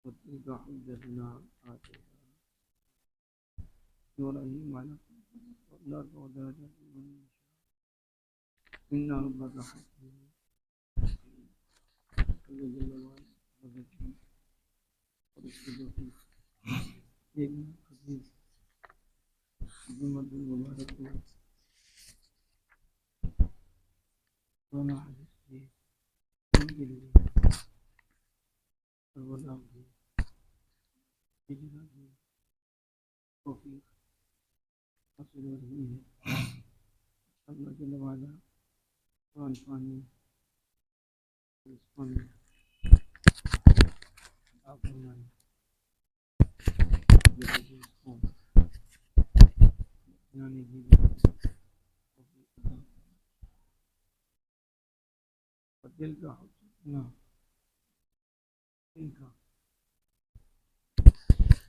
وتلك حجتنا آتيناها إبراهيم على نرفع درجات من نشاء إن ربك حكيم جل وعلا وذكي ورشد فيه ابن خفيف جمة مبارك وما حدث فيه ممكن الغلام فيه هجرة فيه توفيق حصل فيه الله جل وعلا وأنفعني ورزقني وأعطاني بهذه الصوم يعني وتلك حجتنا تلك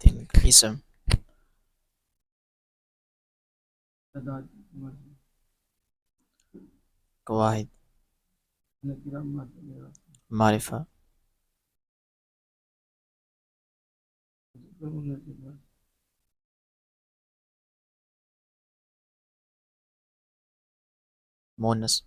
تلك اسم تعداد قواعد نكرة معتبرة معرفة ذكر مناسبات مونس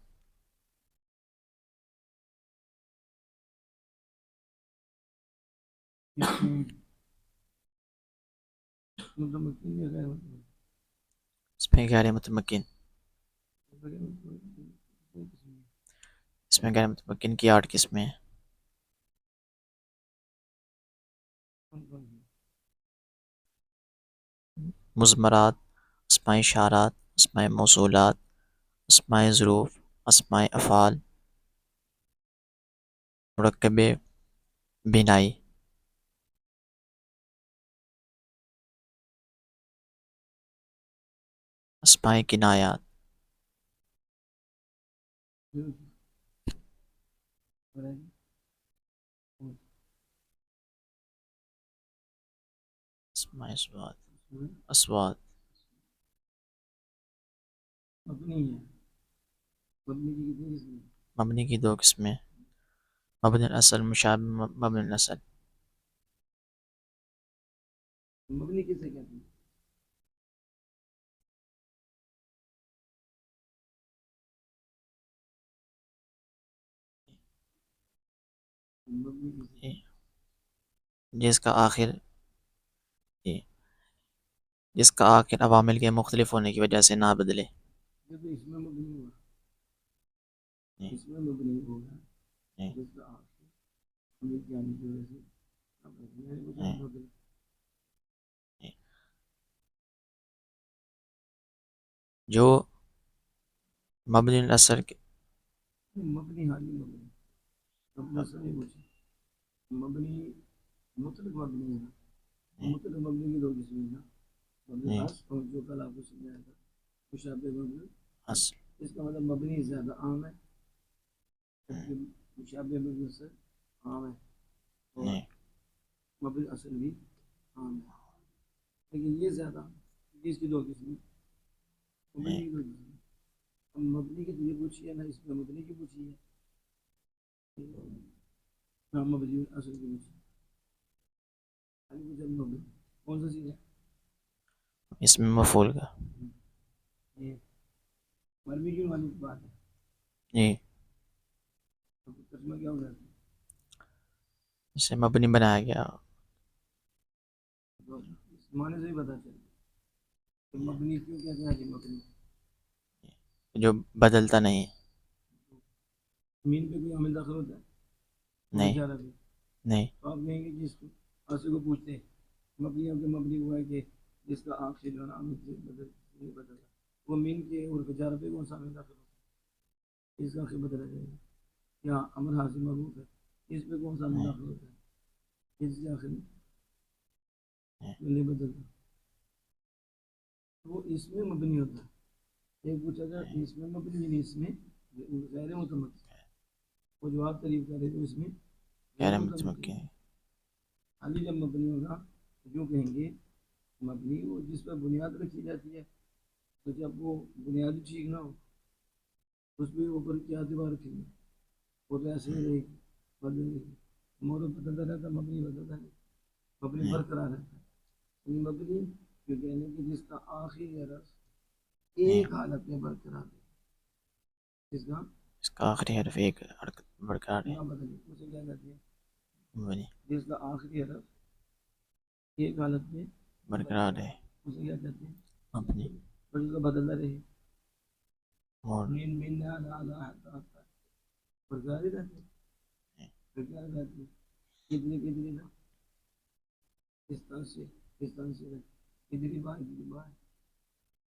متمكن یا غیر متمكن اس میں غیر متمکن، اس میں غیر متمکن کی 8 قسمیں ہیں۔ مضمرات، اسماء اشارات، اسماء موصولات، اسماء ظروف، اسماء افعال، مرکب بنائی، اسماء کنایات، اسماء اصوات، اصوات، مبنی ہے مبنی کی کتنی قسم ہے مبنی کی 2 قسمیں، مبنی الاصل، مشابہ مبنی الاصل۔ مبنی کسے کہتے ہیں مبنی کسے جس کا آخر جس کا آخر عوامل کے مختلف ہونے کی وجہ سے نہ بدلے۔ جب اس میں مبنی ہوا اس میں مبنی ہوگا جس کا آخر عامل کی آنے کی وجہ سے نہ بدلے یعنی کچھ نہ بدلے جو مبنی الاثر کے مبنی حالی مبنی مبنی سے نہیں پوچھے مبنی مطلق مبنی ہے مطلق مبنی کی 2 قسمیں ہیں مبنی اصل اور جو کل آپ کو سمجھایا تھا مشابہ مبنی اصل، اس کا مطلب مبنی زیادہ عام ہے جبکہ مشابہ مبنی سے عام ہے اور مبنی اصل بھی عام ہے لیکن یہ زیادہ اس کی 2 قسمیں مبنی کی 2 قسمیں اب مبنی کی تو یہ پوچھی ہے نہ اس میں مبنی کی پوچھی ہے نہ مبنی اصل کی پوچھی ہے خالی کچھ مبنی کون سا چیز ہے اس میں مفعول کا یہ مرمی کی والی بات ہے جی، تو ترجمہ کیا ہو جاتا ہے اسے مبنی بنایا گیا۔ تو اس معنی سے ہی پتہ چلے کہ مبنی کیوں کہتے ہیں کہ مبنی جو بدلتا نہیں، مین پہ کوئی عامل داخل ہوتا ہے وہ نہیں بیچارہ بھی نہیں تو آپ کہیں گے جس کو آنسو کو پوچھتے ہیں مبنی اب مبنی ہوا ہے کہ جس کا آپ سے جو ہے نا عامل سے بدل نہیں بدلتا وہ مین کے اور بیچارہ پہ کون سا عامل داخل ہوتا ہے اس کا آخر بدلا جائے گا یا امر حاصل معروف ہے اس پہ کون سا عامل داخل ہوتا ہے اس کے آخر میں نہیں بدلتا وہ اس میں مبنی ہوتا ہے ایک پوچھا گیا اس میں مبنی یعنی اس میں غیر متمکن وہ جواب تعریف کر رہے تو اس میں غیر غیر متمکن متمکن۔ خالی جب مبنی ہوگا تو جو کہیں گے مبنی وہ جس پر بنیاد رکھی جاتی ہے تو جب وہ بنیاد ٹھیک نہ ہو اس پہ اوپر کیا دیوار رکھیں گے وہ تو ایسے ہی رہے گی بدل رہے گی مورد بدلتا رہتا مبنی بدلتا نہیں مبنی برقرار رہتا ہے. مبنی جو کہنے کہ جس کا آخری حرف ایک حالت میں برقرار ہے, جس کا اس کا آخری حرف ایک حرکت برقرار ہے. نہ بدلے, اسے کیا کہتے ہیں؟ مبنی جس کا آخری حرف ایک حالت میں برقرار ہے. اسے کیا کہتے ہیں؟ مبنی. اور اس کا بدلنا رہے, اور مین مین نہ برقرار ہی رہتے ہیں, برقرار رہتے ہیں. کتنی نا اس طرح سے کتنی بار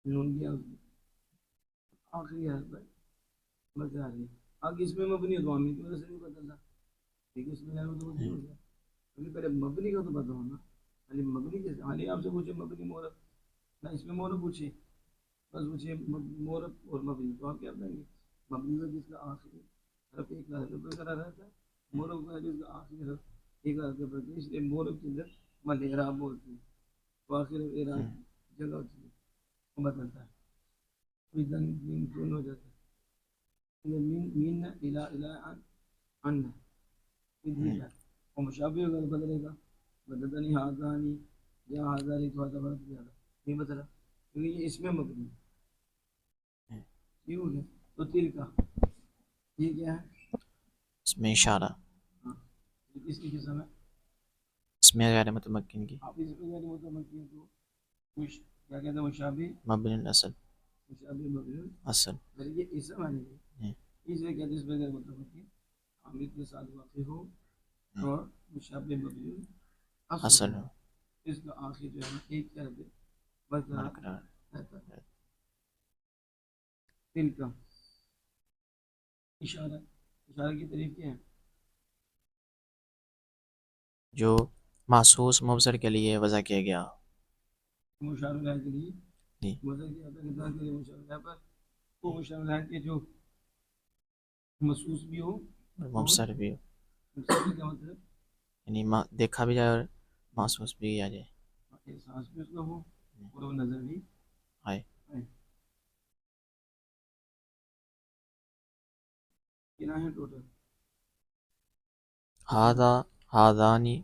نون کیا اس نے آخری حرف ہے برقرار ہے. آگے اس میں مبنی ہے تو عامل کی وجہ سے نہیں بدلتا, ٹھیک ہے, اس میں تو نہیں ہو گیا. کیونکہ پہلے مبنی کا تو پتہ ہونا, علی مبنی کیسے, علی آپ سے پوچھے مبنی مورب نہ, اس میں مورب پوچھے, بس پوچھے مورب اور مبنی, تو آپ کیا بتائیں گے؟ مبنی میں جس کا آخری حرف ایک حرف برقرار رہتا ہے, مورب کا جس کا آخری حرف ایک حرف برقرار, اس لیے مورب کے اندر مد اعراب بولتے ہیں, تو آخر اعراب جگہ ہوتی ہے وہ بدلتا ہے, دون ہو جاتا ہے. مین الہ الہ ان اور مشابہ اگر بدلے گا بدلتا نہیں, ہاضانی یا ہاضانی تو ہاضا بدل جاتا نہیں بدلا, کیونکہ یہ اس میں مبنی ہے. یہ ہو گیا. تو تل کا یہ کیا ہے؟ اس میں اشارہ, ہاں, یہ کس کی قسم ہے؟ اس میں غیر متمکن کی. آپ اس میں غیر متمکن کو کچھ کیا کہتے ہیں؟ مشابہ مبنی الاصل. مشابہ مبنی اصل یہ اسم ہے نہیں, اس لیے کہتے ہیں اس میں غیر متمکن عامل کے ساتھ واقع ہو اور مشابہ مبنی اصل ہو, اس کا آخر جو ہے نا ایک کر دے برقرار برقرار رہتا ہے. دل کا اشارہ, اشارہ کی تعریف کیا ہے؟ جو محسوس مبصر کے لیے وضع کیا گیا. مشار الہ کے لیے جی, وضع کیا تھا کتنا کے لیے مشار الہ پر, وہ مشار الہ کے جو محسوس بھی ہو اور اور مبصر بھی ہو, مبصر کا مطلب یعنی دیکھا بھی جائے اور محسوس بھی کیا جائے. احساس بھی اس کا ہو اور وہ نظر بھی آئے. کتنا ہے ٹوٹل؟ ہاذا ہاذانی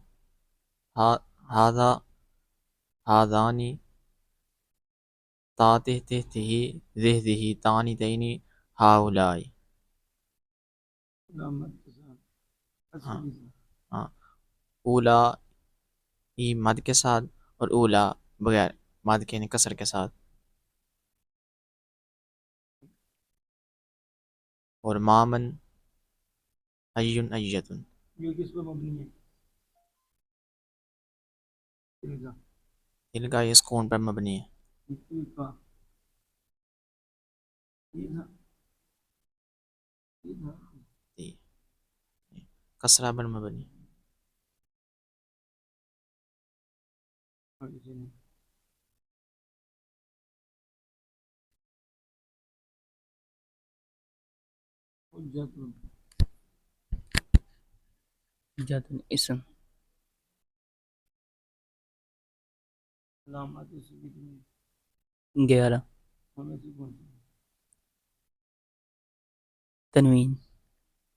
ہاذا ہاذانی تا تحتہ ذہ تانی تینی ہاؤلائی. علامت کے ساتھ ہاں اصلی سے ہاں, اولا ای مد کے ساتھ اور اولا بغیر مد کے, یعنی کسر کے ساتھ. اور مامن ایون ایتن, یہ کس پر مبنی ہے؟ دل کا, دل کا یہ سکون پر مبنی ہے. دل کا یہ تھا, یہ تھا کسرہ پر مبنی. آگے چلیں. حجت اسم علامات سے کتنی 11 ہمیں سے کون سی؟ تنوین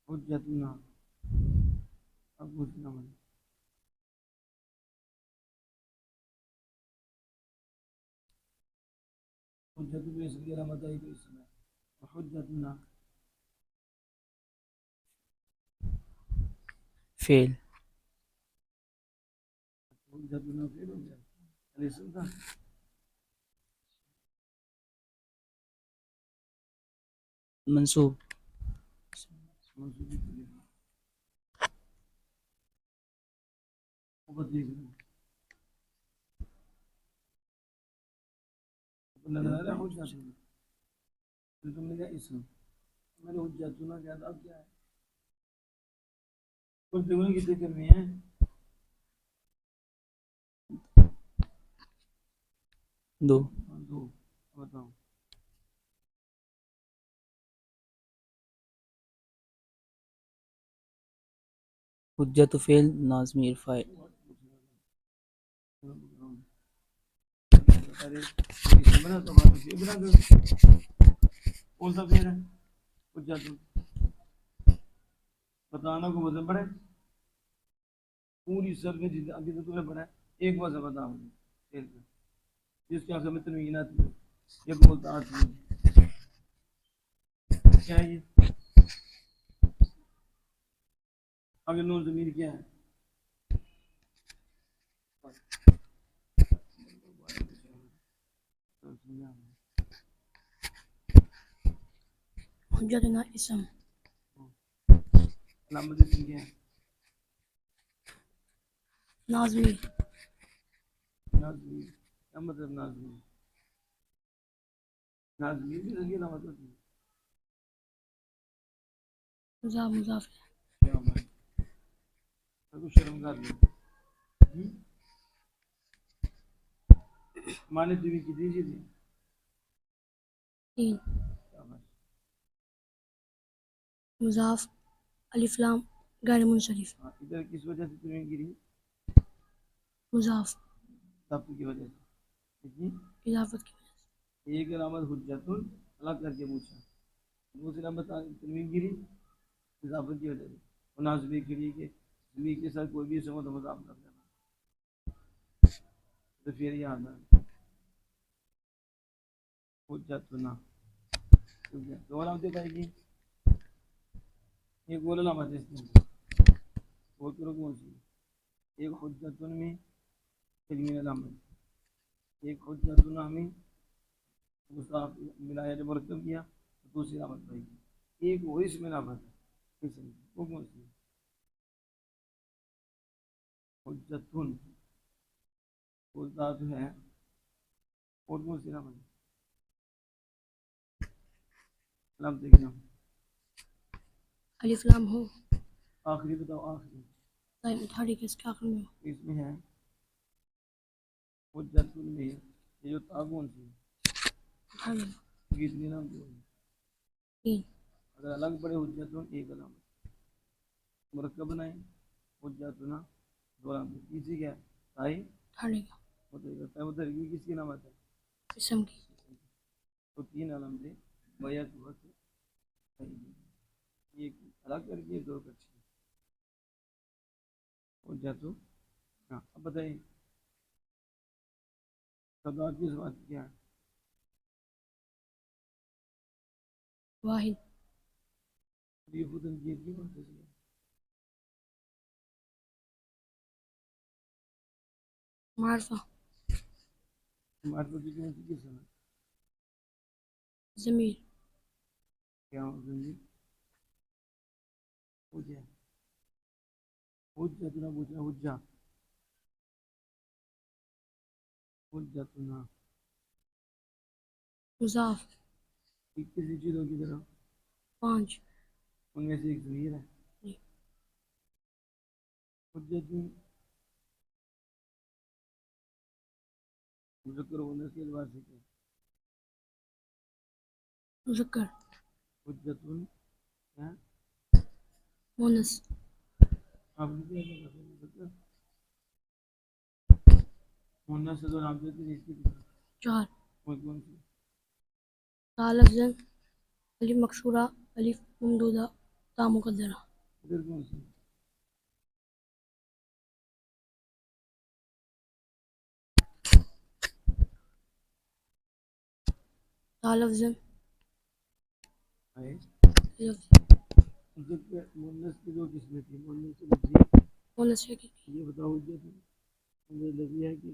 حجتنا, اب پوچھنا مجھے حجت میں اس کی علامت آئی تو اس میں حجتنا فعل حجتنا فعل ہو گیا, الاسم تھا منصوب منصوبی کے لیے اوپر دیکھ لیں نظر آ رہا ہے حجتنا, پھر تم نے کہا اسم, میں نے حجتنا کہا تھا, اب کیا ہے؟ کچھ جملے کتنے کرنی ہیں؟ 2 دو, بتاؤ. حجت فعل ناظمی فاعل. کون سا فعل ہے؟ حجت بتانا کو وزن پڑے پوری سر میں, ابھی تو تمہیں پڑھا ہے ایک وجہ بتاؤ مجھے فعل کا جس کے آخر میں تنوین آتی ہے یہ بولتا آتی ہے کیا ہے یہ آگے نون ضمیر کیا ہے حجتنا اسم علامت اسم کیا ہے نازمی نازمی کیا مطلب نازمی نازمی بھی لگی علامت ہوتی ہے مضاف مضاف کیا ہمارے کو شرم کر لیں مانے دیوی کی دیجیے تھی تین کیا بات مضاف الف لام غیر منصرف ہاں ادھر کس وجہ سے تنوین گری مضاف ضبط کی وجہ سے دیکھیے اضافت کی وجہ سے ایک علامت حجت الگ کر کے پوچھا دوسری علامت تنوین گری اضافت کی وجہ سے مناسبی کے لیے کہ زمین کے ساتھ کوئی بھی سمت مضاف کر دینا تو پھر یہ آتا ہے حجتنا دو علامتیں پائے گی ایک اور علامت ہے اس کے اندر وہ کرو کون سی ایک حجتن میں علمی علامت ایک حجتنا میں مصطلح ملایا جو مرکب کیا دوسری علامت پائے گی ایک وہ اس میں علامت ہے وہ کون سی حجتن وہ ذات ہے اور کون سی علامت ہے علامت کے نام الف لام ہو آخری بتاؤ آخری دائم متحرک اس کے آخر میں ہو اس میں ہے حجتن میں یہ جو تا کون سی متحرک کتنی نام کی ہوگی تین اگر الگ پڑے حجتن ایک علامت مرکب بنائیں حجتنا دو علامت تیسری کیا ہے تائی متحرک متحرک کس کی علامت ہے اسم کی تو تین علامتیں بیعت وقت ایک الگ کر کے دو کچھ حجتو ہاں اب بتائیے صداقت کی بات کیا ہے واحد تعریف و تنقید کی بات ہے معرفہ معرفت کی کون سی کس ہے ضمیر کیا زندگی ہو گیا حجتنا پوچھنا حجتنا مضاف کسی چیزوں کی طرح پانچ ان میں سے ایک ضمیر ہے جی حجت مذکر ہونے کے اعتبار سے کیا مذکر حجت کیا مونس آپ نے کیا کہا مذکر ہونا سے دو نام دیتے ہیں اس کی چار کوئی کون سی تا لفظ الف مکسورہ الف ممدودہ تا مقدرہ ادھر کون سی تا لفظ ہے لفظ مذکر مونس کی دو قسمیں تھیں مونس سے لفظی مونس حقیقی یہ بتاؤ حجت لفظی ہے کہ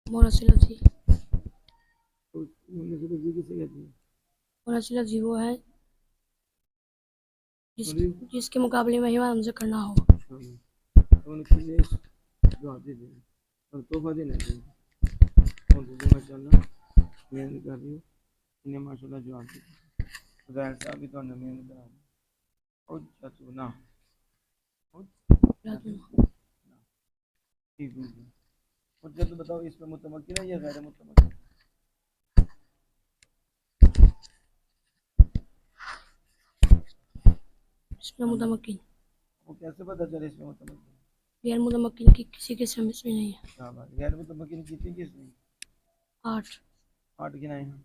مونس لفظی مونس سے لفظی کسے کہتے ہیں مونس لفظی وہ ہے جس کے مقابلے میں حیوان ذکر نہ ہو ان کے لیے جو آتے تھے اور تحفہ دینا چاہیے اور ماشاء اللہ محنت کر رہی ہو انہیں ماشاء اللہ جو آتے تھے ظاہر صاحب بھی تو انہیں محنت کرا رہی اور چتونا ٹھیک ہے اور جب بتاؤ اس پہ متمکن ہے یا غیر متمکن اس میں متمکن وہ کیسے پتہ چلے اس میں متمکن غیر متمکن کی کسی قسم اس میں نہیں ہے کیا بات غیر متمکن کتنی کس میں 8 8 گنائے ہیں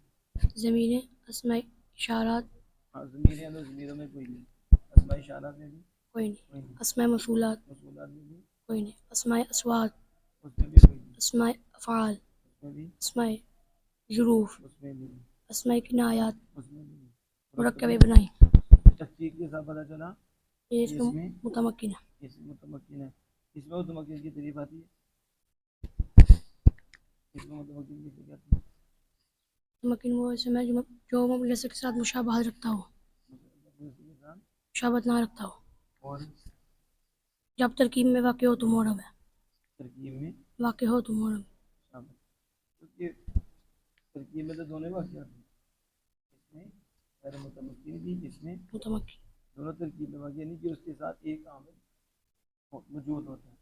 زمینیں اسماء اشارات ہاں ضمیریں ہیں تو ضمیروں میں کوئی نہیں اسماء اشارات میں بھی کوئی نہیں. کوئی نہیں. اسماء موصولات موصولات میں بھی کوئی نہیں. اسماء اسوات اس میں بھی کوئی نہیں. اسماء افعال اس میں بھی اسماء ظروف اس میں بھی نہیں. اسماء کنایات اس میں بھی نہیں. مرکب بنائی. تفصیل کے ساتھ پتہ چلا یہ کہ اس اس میں میں متمکن ہے. اس میں متمکن ہے. اس میں متمکن کی تعریف آتی ہے. اس میں متمکن کسے کہتے ہیں؟ متمکن وہ اسم ہے جو مجلس کے ساتھ مشابہت رکھتا ہو، مشابہت نہ رکھتا ہو. اور جب ترکیب میں واقع ہو تو معرب ہے. ترکیب میں واقع ہو تو معرب. شامل. کیونکہ ترکیب میں تو دونوں واقعات ہیں. اس میں غیر متمکن بھی، اس میں متمکن. دونوں ترکیب میں واقع نہیں کہ اس کے ساتھ ایک عامل موجود ہوتا ہے.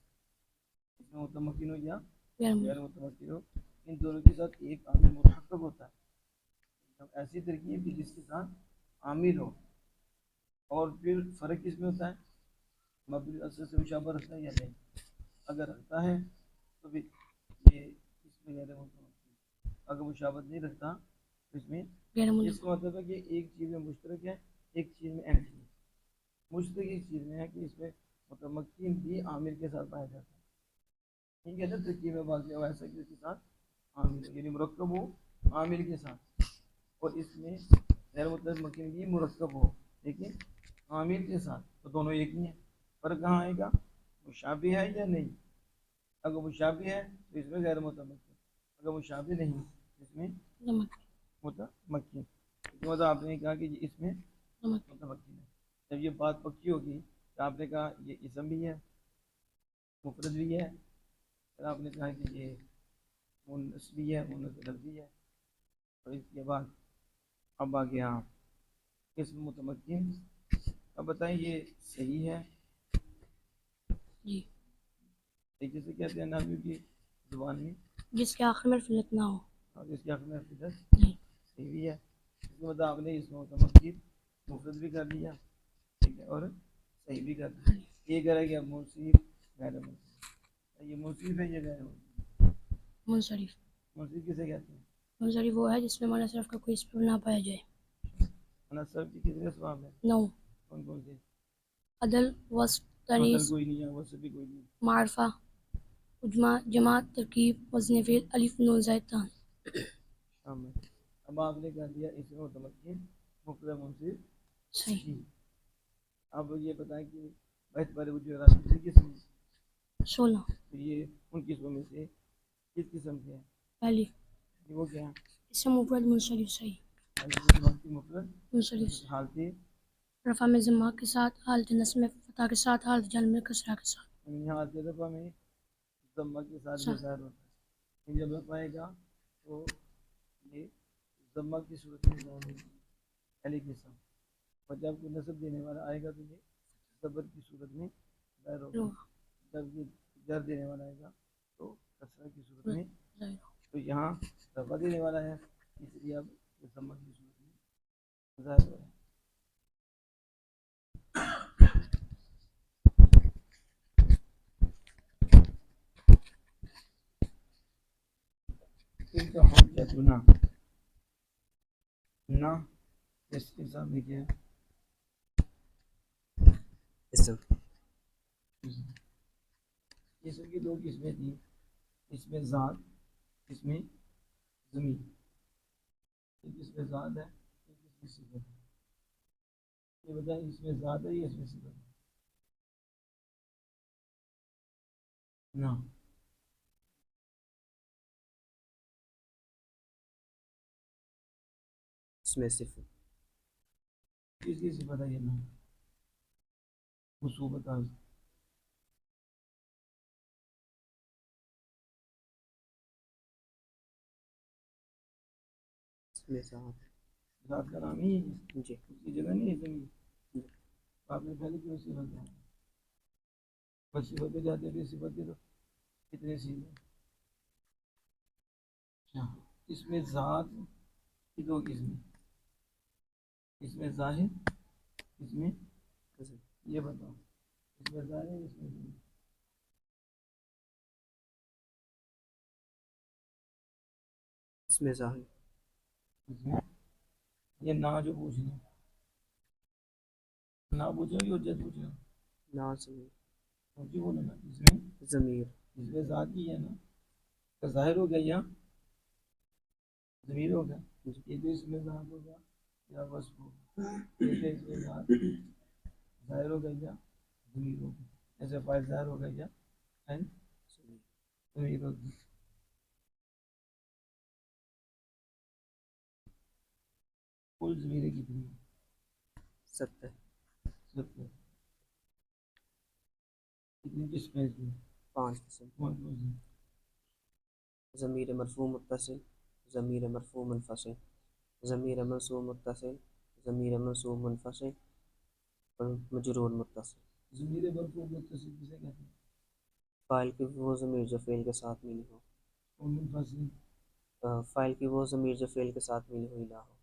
اس میں متمکن ہو یا غیر متمکن ہو، ان دونوں کے ساتھ ایک عامل مرکب ہوتا ہے. ایسی ترکیب کی جس کے ساتھ عامل ہو، اور پھر فرق کس میں ہوتا ہے؟ مبنی اصل سے مشابہ رکھتا ہے یا نہیں. اگر رکھتا ہے تو پھر یہ اس میں غیر متمکن. اگر مشابہت نہیں رکھتا تو اس میں اس کا مطلب ہے کہ ایک چیز میں مشترک ہے، ایک چیز میں اہم ہے. مشترک ایک چیز میں ہے کہ اس میں متمکن بھی عامل کے ساتھ پایا جاتا ہے. ٹھیک ہے نا. ترکیب میں واقع ہو ایسا کہ اس کے ساتھ عامل ہو، یعنی مرکب ہو عامل کے ساتھ. اور اس میں غیر متمکن بھی مرکب ہو لیکن عامل کے ساتھ، تو دونوں ایک ہی ہیں. فرق کہاں آئے گا؟ مشابہ ہے یا نہیں. اگر مشابہ ہے تو اس میں غیر متمکن، اگر مشابہ نہیں تو اس میں متمکن. مطلب آپ نے کہا کہ اس میں متمکن ہے. جب یہ بات پکی ہوگی کہ آپ نے کہا یہ اسم بھی ہے، مفرد بھی ہے، پھر آپ نے کہا کہ یہ مونث بھی ہے، مونث لفظی ہے. اور اس کے بعد اب آ گیا اسم متمکن. اب بتائیں یہ صحیح ہے؟ جی. جسے کہتے ہیں نحوی کی زبان میں جس کے آخر میں فلت نہ ہو. اور جس کے آخر میں فلت جی. صحیح بھی ہے. اس کے بعد آپ نے اس میں متمکن مفرد بھی کر دیا، ٹھیک ہے، اور صحیح بھی کر دیا. یہ کرے گا موصوف غیر موصوف. یہ موصوف ہے، یہ غیر موصوف. منصرف. موصوف کسے کہتے ہیں؟ منصرف وہ ہے جس میں معنی صرف کا کوئی اس پر نہ پایا جائے. منصرف کی کتنے اسباب ہیں؟ 9. کون کون سے؟ عدل، وصف، عدل تانیث، کوئی نہیں ہے، وصف بھی کوئی نہیں ہے. معرفہ، جماعت، ترکیب، وزن فعل، الف نون زائد تان. شامل. اب آپ نے کہہ دیا اس میں متمکن مفرد منصرف صحیح. اب یہ بتائیں کہ بہت بڑے وجود راستہ قسم 16. تو یہ ان قسموں میں سے کس قسم سے ہے؟ پہلی وہ کیا ہے؟ اسم مفرد منصرف. صحیح. مفرد منصرف حالت رفع میں ضمہ کے ساتھ، حالت نصب میں فتح کے ساتھ، حالت جر میں کسرہ کے ساتھ. حالت رفع میں ضمہ کے ساتھ بھی ظاہر ہوتا ہے. جب رفع آئے گا تو یہ ضمہ کی صورت میں ظاہر ہوگی پہلی قسم، اور جب کوئی نصب دینے والا آئے گا تو یہ زبر کی صورت میں ظاہر ہوگا. جب یہ جر دینے والا آئے گا تو کسرہ کی صورت میں. تو یہاں رفع دینے والا ہے اس لیے اب یہ ضمہ کی صورت میں ظاہر ہو رہا ہے. حجتنا نہ اس کے سامنے کیا ہے؟ اسم کی دو قسمیں تھیں، اس میں ذات، اس میں زمین. ایک اس میں ذات ہے، ایک اس میں صفت ہے. یہ بتائیں اس میں ذات ہے یا اس میں صفت ہے؟ نہ اس میں صفت. کس کی صفت ہے یہ نہ؟ خصوبت آج. ذات کا نام ہی ہے جی، اس کی جگہ نہیں ہے زمین. آپ نے پہلے کیوں صفت ہے؟ بس صفت پہ جاتے تھے، صفت کے تو کتنے سیدھے. اس میں ذات کی دو قسمیں، اس میں ظاہر، اس میں یہ بتاؤ اس میں ظاہر، اس میں زمین. اس میں ظاہر، اس میں یہ نہ جو پوچھ رہے نہ پوچھو گی حجت پوچھ رہے ہو. نازمی اونچی بولو نا، اس میں ضمیر اس میں ذات کی ہے نا، تو ظاہر ہو گیا یا ضمیر ہو گیا، یہ تو اس میں ذات ہوگا یا وصف ہوگا، یہ تو اس میں ذات ظاہر ہو گیا یا ضمیر ہو گیا، ایسے فائل ظاہر ہو گیا یا ضمیر ہو گیا. کل ضمیریں کتنی ہیں؟ 70 70. کتنی قسمیں اس میں؟ 5 قسم کون کون سی؟ ضمیر مرفوع متصل، ضمیر مرفوع منفصل، ضمیر منصوب متصل، ضمیر منصوب منفصل اور مجرور متصل. ضمیر مرفوع متصل کسے کہتے ہیں؟ فاعل کی وہ ضمیر جو فعل کے ساتھ ملی ہو، اور منفصل فاعل کی وہ ضمیر جو فعل کے ساتھ ملی ہوئی نہ ہو،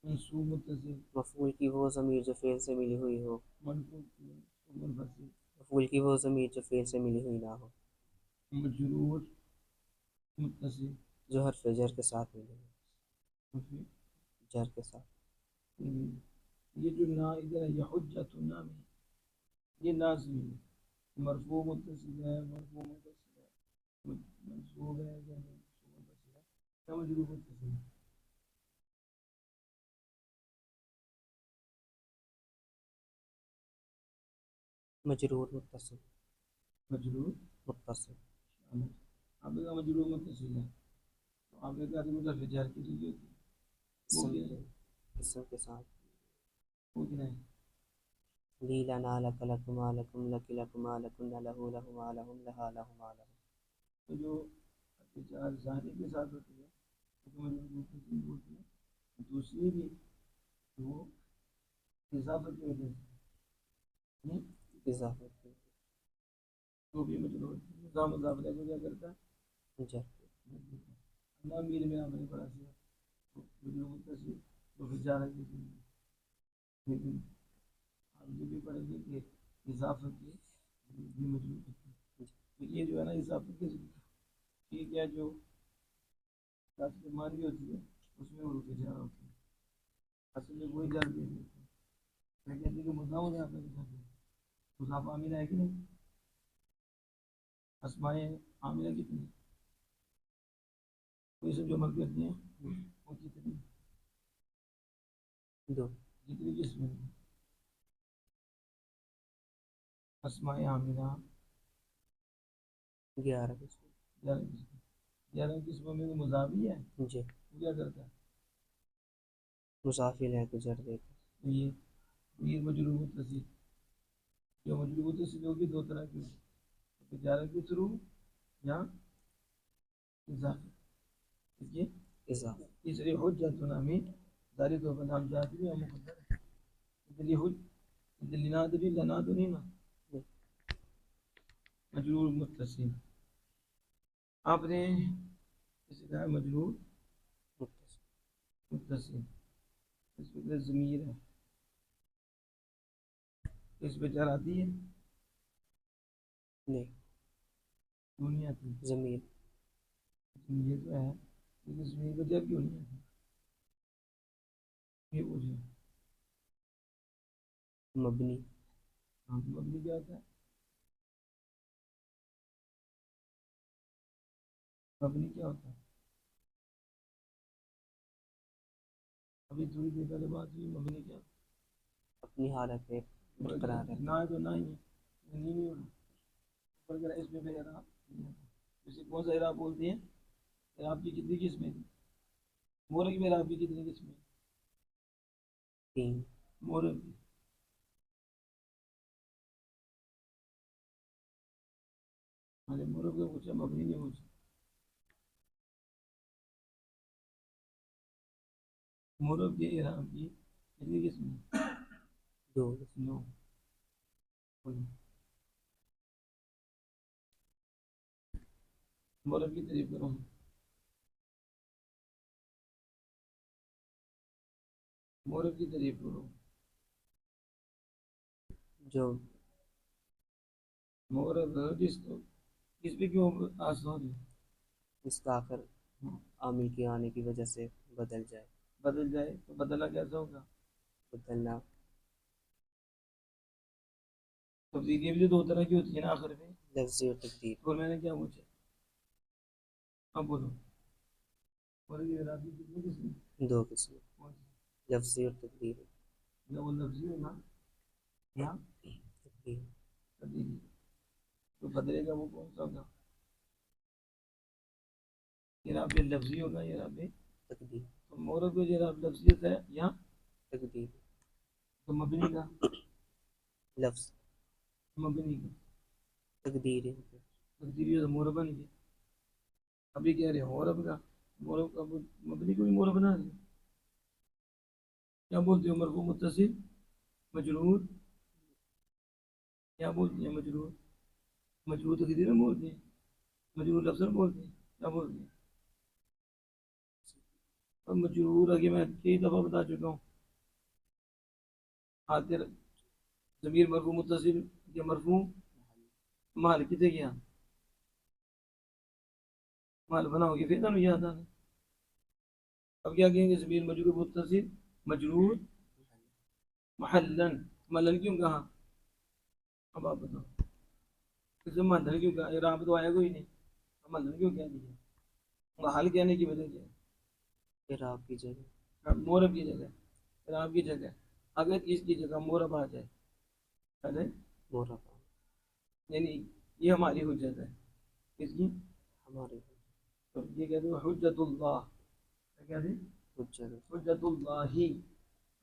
منصوب متصل مفعول کی وہ ضمیر جو فعل سے ملی ہوئی ہو، منفوع منفصل مفعول کی وہ ضمیر جو فعل سے ملی ہوئی نہ ہو، مجرور متصل جو حرف جر کے ساتھ ملی ہو، اور پھر جر کے ساتھ. یہ جو نا ادھر ہے یہ حجت نام ہے، یہ نازمی ہے، مرفوع متصل ہے، مرفوع متصل ہے، منصوب ہے یا منصوب متصل ہے یا مجرور متصل ہے. مجرور متصل مجرور متصل آپ کا مجرور متصل ہے تو آپ کا مطلب جار کی چیز ہوتی ہے وہ کیا ہے؟ اسم کے ساتھ. وہ کیا ہے؟ لی لنا لک لکما لکم لک لکما لکن لہو لہما لہم لہا لہما لہم. تو جو جار ظاہری کے ساتھ ہوتی ہے تو مجرور متصل ہوتی ہے، دوسری بھی وہ اضافت کی وجہ سے اضافہ کی وہ بھی مجرور نظام مضافہ کو کیا کرتا ہے؟ جر. اللہ امیر میں آپ نے پڑھا سیا مجرور متصل تو پھر جارہ کی چیز ہے. لیکن آپ یہ بھی پڑھیں گے کہ اضافت کی بھی مجرور ہوتی ہے. تو یہ جو ہے نا اضافت کی یہ کیا جو کافی مانگی ہوتی ہے اس میں حروف جار ہوتی ہے، اصل میں وہی جار دے دیتے ہیں. میں کہتے ہیں کہ مضاف مضاف کے ساتھ مضاف عاملہ ہے کہ نہیں؟ اسماء عاملہ کتنی؟ کوئی سے جو عمل کرتے ہیں وہ کتنی؟ 2 کتنی قسمیں ہیں اسماء عاملہ؟ 11 قسم. 11 قسمیں. 11 قسموں میں مضاف ہی ہے، جی وہ کیا کرتا ہے؟ مضاف الیہ کو جر دیتا. تو یہ مجرور متصل جو مجرور متصل ہوگی دو طرح کی ہوگی، تجارت کے تھرو یا اضافہ. ٹھیک ہے. اضافہ تیسری حجت نامی داری تو بنام جاتی ہے مقدر ہے. ادلی حج ادلی نادری لنادری نا مجرور متصل. آپ نے اسی طرح مجرور متصل. متصل اس میں ضمیر ہے اس پہ جر آتی ہے نہیں کیوں نہیں آتی؟ ضمیر یہ تو ہے لیکن ضمیر پہ جر کیوں نہیں آتی یہ پوچھیں. مبنی ہاں مبنی کیا ہوتا ہے؟ مبنی کیا ہوتا ہے؟ ابھی تھوڑی دیر پہلے بات ہوئی مبنی کیا ہوتا اپنی حالت پہ برقرار ہے؟ رہتا نہ تو نہ ہی ہے نہیں ہونا پر اگر اس میں بھی اعراب نہیں ہوتا. جیسے کون سا اعراب بولتے ہیں؟ اعراب کی کتنی قسمیں تھیں؟ مورب میں اعراب کی کتنی قسمیں؟ 3 مورب کی ہمارے مورب کا پوچھا مبنی نہیں پوچھا. مورب کے اعراب کی کتنی قسمیں؟ 2 نو. مورب کی تعریف کرو. مورب کی تعریف کرو. جو مورب جس کو اس پہ کیوں آس ہو رہی اس کا آخر عامل کے آنے کی وجہ سے بدل جائے. بدل جائے تو بدلا کیسا ہوگا؟ بدلنا تفضیل یہ بھی دو طرح کی ہوتی ہے نا آخر میں. لفظی اور تقدیر. اور میں نے کیا پوچھا؟ اب بولو. اور یہ اعرابی کتنے قسم؟ دو قسم. لفظی اور تقدیر. یا وہ لفظی ہونا یا تقدیر. تقدیری. تو بدلے گا وہ کون سا ہوگا؟ اعراب لفظی ہوگا یا اعراب تقدیر. تو مورب کا اعراب لفظیت ہے یا تقدیر. تو مبنی کا لفظ. مبنی کا تقدیر ہے. تقدیری تو مورب نہیں ہے. ابھی کہہ رہے ہیں مورب کا. مورب کا مبنی کو بھی مورب بنا رہے ہیں. کیا بولتے ہو؟ مرفوع متصل مجرور. کیا بولتے ہیں؟ مجرور. مجرور تقدیر میں بولتے ہیں. مجرور لفظ میں بولتے ہیں. کیا بولتے ہیں؟ اور مجرور آگے میں کئی دفعہ بتا چکا ہوں. آتے ضمیر مرفوع متصل یا مرفوع مال کتنے کیا مال بناؤ گے پھر یاد آنا. اب کیا کہیں گے؟ ضمیر مجرور متصل مجرور محلن. محلن کیوں کہا؟ اب آپ بتاؤ اسے محلن کیوں کہا؟ اعراب تو آیا کوئی نہیں. محلن کیوں کہہ دیا؟ حل کہنے کی وجہ کیا ہے؟ اعراب کی جگہ. مورب کی جگہ. اعراب کی جگہ. اگر اس کی جگہ مورب آ جائے پہلے مورب. یعنی یہ ہماری حجت ہے. کس کی؟ ہمارے. تو یہ کہتے ہیں حجت اللہ. کیا کہتے ہیں؟ حجت. حجت اللہ ہی.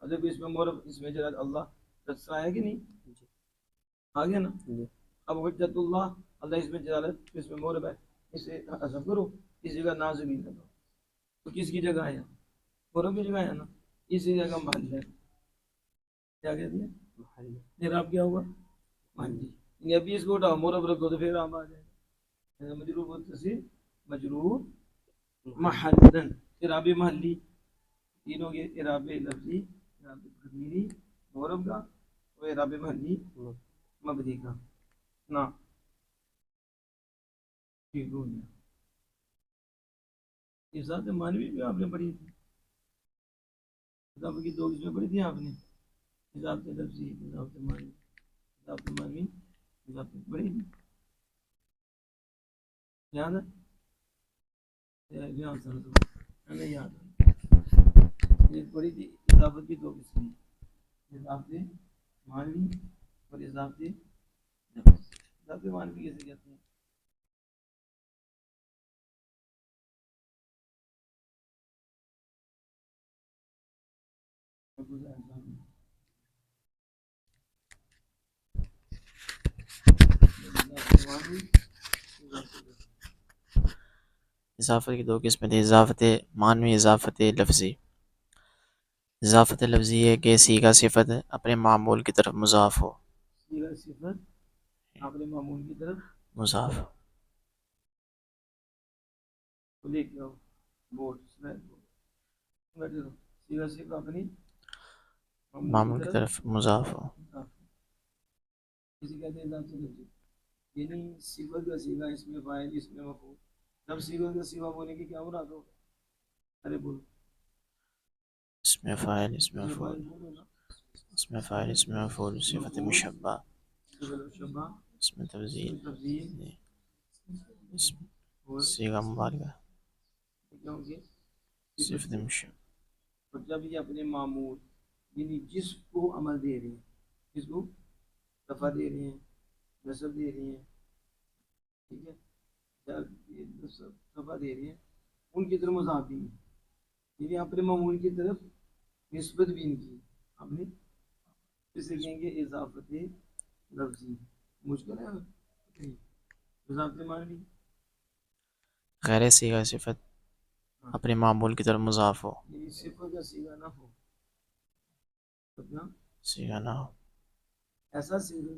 اگر اس میں مورب اس میں جگہ اللہ رسا ہے کہ نہیں؟ جی. آ گیا نا. جی. اب حجت اللہ اللہ اس میں جلالت اس میں مورب ہے. اسے حذف کرو. اس جگہ نازمین کرو. تو کس کی جگہ ہے؟ مورب کی جگہ ہے نا. اسی جگہ محل ہے. کیا کہتے ہیں؟ محل. اعراب کیا ہوگا؟ محلی. یعنی ابھی اس کو اٹھاؤ مورب رکھو تو پھر آپ آ جائے. مجرور متصل مجرور محلن. اعراب محلی تین ہو گئے. اعراب لفظی اعراب تقدیری مورب کا اور اعراب محلی مبنی کا. نا ٹھیک ہو گیا. یہ ساتھ مانوی بھی آپ نے پڑھی تھی. کتاب کی دو قسمیں پڑھی تھی آپ نے. اضافت لفظی اضافت مانوی. اضافت مانوی اضافت پڑھی تھی. یاد ہے؟ یاد ہے پڑھی تھی. اضافت کی دو قسمیں اضافت مانوی اور اضافت لفظی. اضافت مانوی کیسے کہتے ہیں؟ اضافت کی دو قسمیں تھیں. اضافت معنوی اضافت لفظی. اضافت لفظی ہے کہ صیغہ صفت اپنے معمول کی طرف مضاف ہو. صیغہ صفت اپنے معمول کی طرف مضاف. لے کے آؤ بورڈ صیغہ صفت اپنی معمول کی طرف مضاف ہو. کسی کہتے ہیں اضافت لفظی یعنی صفت کا صیغہ اس میں فاعل اس میں مفعول. جب صیغہ کا صیغہ بولنے کی کیا مراد ہوگا؟ ارے بولو. اس میں فاعل اس میں مفعول. اس میں فاعل اس میں مفعول. صفت مشبہ. اس میں تفضیل. اس میں صیغہ مبالغہ. صفت مشبہ. اور جب یہ اپنے معمول یعنی جس کو عمل دے رہے ہیں جس کو رفع دے رہے ہیں نصب دے رہے ہیں ٹھیک ہے رفع دے رہے ہیں ان کی طرف مضاف بھی ہے. یعنی اپنے معمول کی طرف نسبت بھی ان کی اپنے اسے کہیں گے اضافت لفظی. مشکل ہے اضافت معنوی غیر صیغہ صفت اپنے معمول کی طرف مضاف ہو. یعنی صفت کا صیغہ نہ ہو اپنا صیغہ نہ ہو. ایسا صیغہ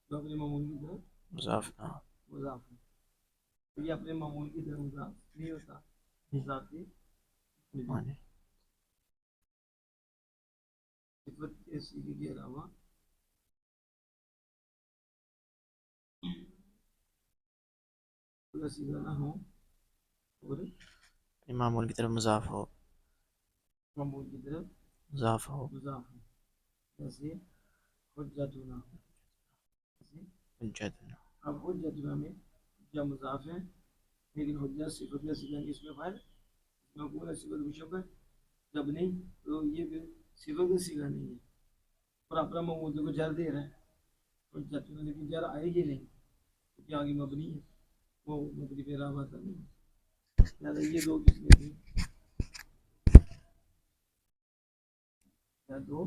جو اپنے معمول کی طرف مضاف نہ ہو. مضاف ہے. تو یہ اپنے معمول کی طرف مضاف نہیں ہوتا. اضافت معنی. صفت کے صیغے کے علاوہ صیغہ نہ ہو اور اپنے معمول کی طرف مضاف ہو. معمول کی طرف مضاف ہو. مضاف ہو. جیسے حجتنا حجتنا. اب حجتنا میں جب مضاف ہے لیکن حجت صفت میں صفت اس میں فائل مقبول ہے صفت مشبہ جب نہیں تو یہ پھر صفت کا صیغہ نہیں ہے اور اپنا موجود کو جر دے رہا ہے حجتنا لیکن جر آئے گی نہیں کیونکہ آگے مبنی ہے وہ مبنی پہ رابطہ نہیں ہے لہٰذا یہ دو قسمیں تھیں یا دو